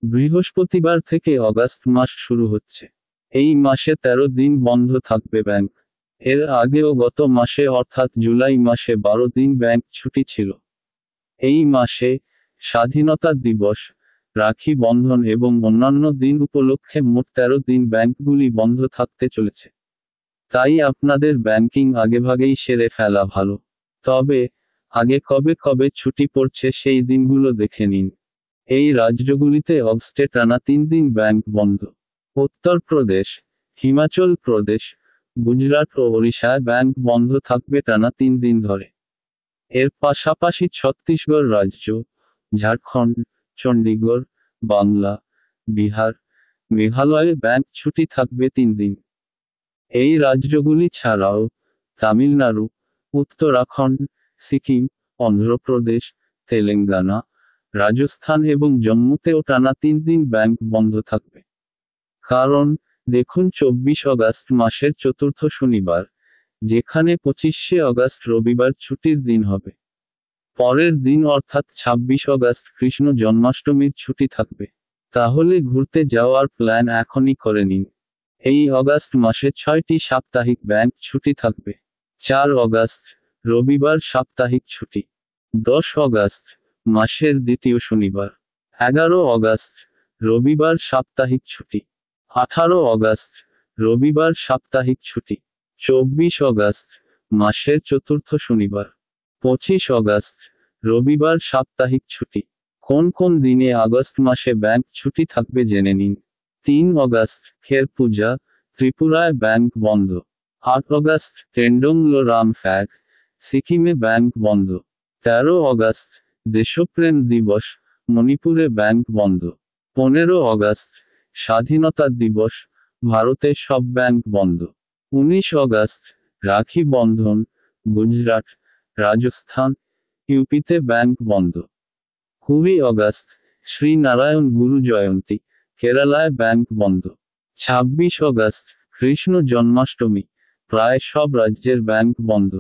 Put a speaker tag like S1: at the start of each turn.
S1: বৃহস্পতিবার থেকে অগাস্ট মাস শুরু হচ্ছে। এই মাসে 13 দিন বন্ধ থাকবে ব্যাংক। এর আগেও গত মাসে অর্থাৎ জুলাই মাসে 12 দিন ব্যাংক ছুটি ছিল। এই মাসে স্বাধীনতা দিবস, রাখি বন্ধন এবং অন্যান্য দিন উপলক্ষে মোট 13 দিন ব্যাংকগুলি বন্ধ থাকতে চলেছে। তাই আপনাদের ব্যাংকিং আগেভাগেই সেরে ফেলা ভালো। তবে আগে কবে কবে ছুটি পড়ছে সেই দিনগুলো দেখে নিন। এই রাজ্যগুলিতে অগস্টে টানা 3 দিন ব্যাংক বন্ধ। উত্তরপ্রদেশ, হিমাচল প্রদেশ, গুজরাট ও ওড়িশায় ব্যাংক বন্ধ থাকবে টানা 3 দিন ধরে। এর পাশাপাশি ছত্তিশগড় রাজ্য, ঝাড়খণ্ড, চণ্ডীগড়, বাংলা, বিহার, মেঘালয়ে ব্যাংক ছুটি থাকবে 3 দিন। এই রাজ্যগুলি ছাড়াও তামিলনাড়ু, উত্তরাখণ্ড, সিকিম, অন্ধ্রপ্রদেশ, তেলেঙ্গানা, রাজস্থান এবং জম্মুতেও টানা 3 দিন ব্যাংক বন্ধ থাকবে। কারণ দেখুন 24 অগাস্ট মাসের চতুর্থ শনিবার, যেখানে 25শে অগাস্ট রবিবার ছুটির দিন হবে। পরের দিন অর্থাৎ 26 অগাস্ট কৃষ্ণ জন্মাষ্টমীর ছুটি থাকবে। তাহলে ঘুরতে যাওয়ার প্ল্যান এখনই করে নিন। এই অগাস্ট মাসে 6টি সাপ্তাহিক ব্যাংক ছুটি থাকবে। 4 অগাস্ট রবিবার সাপ্তাহিক ছুটি। 10 অগাস্ট মাসের দ্বিতীয় শনিবার। 11 অগাস্ট রবিবার সাপ্তাহিক ছুটি। 18 অগাস্ট রবিবার সাপ্তাহিক ছুটি। 24 অগাস্ট মাসের চতুর্থ শনিবার। 25 অগাস্ট রবিবার সাপ্তাহিক ছুটি। কোন কোন দিনে আগস্ট মাসে ব্যাংক ছুটি থাকবে জেনে নিন। 3 অগাস্ট খের পূজা, ত্রিপুরায় ব্যাংক বন্ধ। 8 অগাস্ট টেন্ডংলো রাম ফ্যাগ, সিকিমে ব্যাংক বন্ধ। 13 অগাস্ট দেশপ্রেম দিবস, মণিপুরে ব্যাংক বন্ধ। 15 অগাস্ট স্বাধীনতা দিবস, ভারতে সব ব্যাংক বন্ধ। 19 অগাস্ট রাখি বন্ধন, গুজরাট, রাজস্থান, ইউপিতে ব্যাংক বন্ধ। 20 অগাস্ট শ্রী নারায়ণ গুরু জয়ন্তী, কেরালায় ব্যাংক বন্ধ। 26 অগাস্ট কৃষ্ণ জন্মাষ্টমী, প্রায় সব রাজ্যের ব্যাংক বন্ধ।